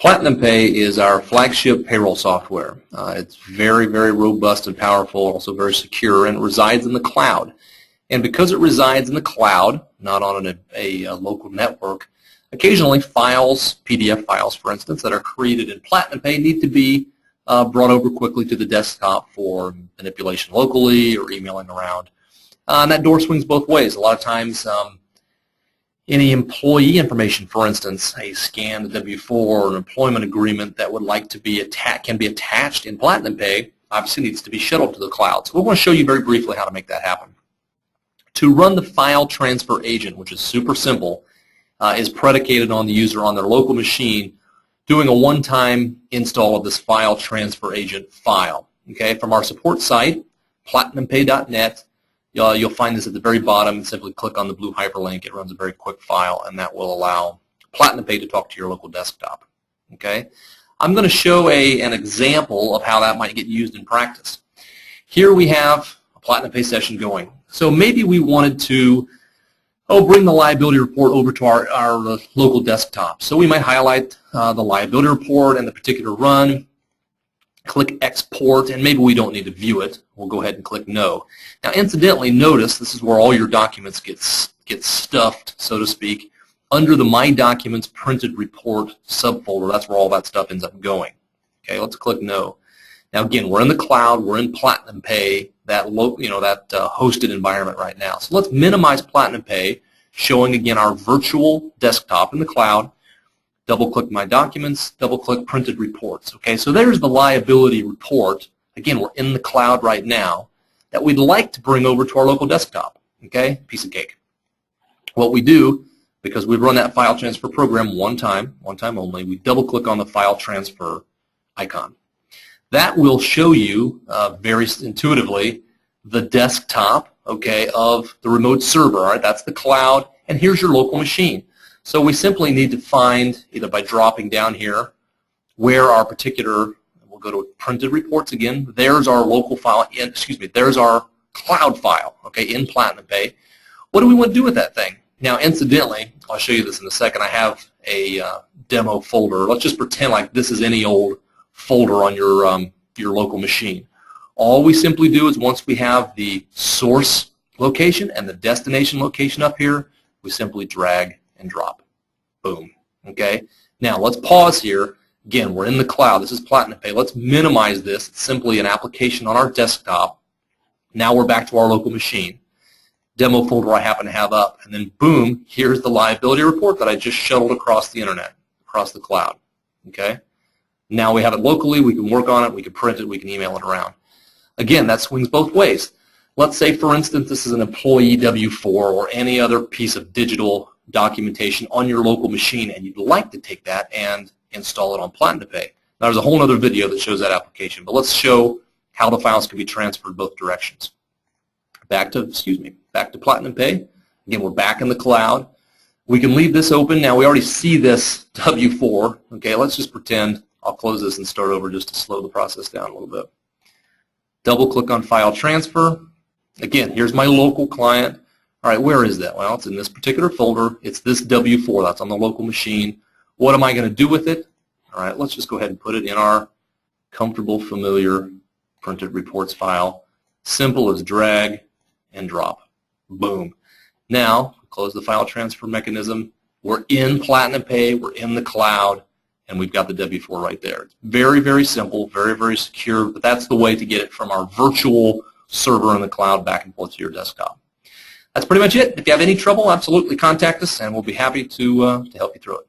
PlatinumPay is our flagship payroll software. It's very, very robust and powerful, also very secure, and it resides in the cloud. And because it resides in the cloud, not on a local network, occasionally files, PDF files for instance, that are created in PlatinumPay need to be brought over quickly to the desktop for manipulation locally or emailing around. And that door swings both ways. A lot of times any employee information, for instance, a scanned W-4 or an employment agreement that would like to be can be attached in PlatinumPay, obviously needs to be shuttled to the cloud. So we're going to show you very briefly how to make that happen. To run the file transfer agent, which is super simple, is predicated on the user on their local machine doing a one-time install of this file transfer agent file. Okay, from our support site, platinumpay.net, you'll find this at the very bottom. Simply click on the blue hyperlink. It runs a very quick file, and that will allow PlatinumPay to talk to your local desktop. Okay, I'm going to show an example of how that might get used in practice. Here we have a PlatinumPay session going. So maybe we wanted to bring the liability report over to our local desktop. So we might highlight the liability report and the particular run, click export, and maybe we don't need to view it. We'll go ahead and click no. Now incidentally, notice this is where all your documents get stuffed, so to speak, under the My Documents Printed Report subfolder. That's where all that stuff ends up going. Okay, let's click no. Now again, we're in the cloud, we're in PlatinumPay, that hosted environment right now. So let's minimize PlatinumPay, showing again our virtual desktop in the cloud. Double-click My Documents, double-click Printed Reports. Okay, so there's the liability report. Again, we're in the cloud right now that we'd like to bring over to our local desktop. Okay, piece of cake. What we do, because we've run that file transfer program one time only, we double-click on the file transfer icon. That will show you very intuitively the desktop, okay, of the remote server. All right, that's the cloud, and here's your local machine. So we simply need to find, either by dropping down here, where our particular, we'll go to Printed Reports again. There's our local file, there's our cloud file, okay, in PlatinumPay. What do we want to do with that thing? Now, incidentally, I'll show you this in a second. I have a demo folder. Let's just pretend like this is any old folder on your local machine. All we simply do is once we have the source location and the destination location up here, we simply drag and drop. Boom. Okay. Now let's pause here. Again, we're in the cloud. This is PlatinumPay. Let's minimize this. It's simply an application on our desktop. Now we're back to our local machine. Demo folder I happen to have up, and then boom, here's the liability report that I just shuttled across the internet, across the cloud. Okay. Now we have it locally, we can work on it, we can print it, we can email it around. Again, that swings both ways. Let's say, for instance, this is an employee W-4 or any other piece of digital documentation on your local machine, and you'd like to take that and install it on PlatinumPay. Now, there's a whole other video that shows that application, but let's show how the files can be transferred both directions. Back to PlatinumPay. Again, we're back in the cloud. We can leave this open. Now, we already see this W-4. Okay, let's just pretend I'll close this and start over just to slow the process down a little bit. Double-click on File Transfer. Again, here's my local client. All right, where is that? Well, it's in this particular folder. It's this W-4. That's on the local machine. What am I going to do with it? All right, let's just go ahead and put it in our comfortable, familiar Printed Reports file. Simple as drag and drop. Boom. Now, close the file transfer mechanism. We're in PlatinumPay. We're in the cloud. And we've got the W-4 right there. It's very, very simple, very, very secure, but that's the way to get it from our virtual server in the cloud back and forth to your desktop. That's pretty much it. If you have any trouble, absolutely contact us, and we'll be happy to help you through it.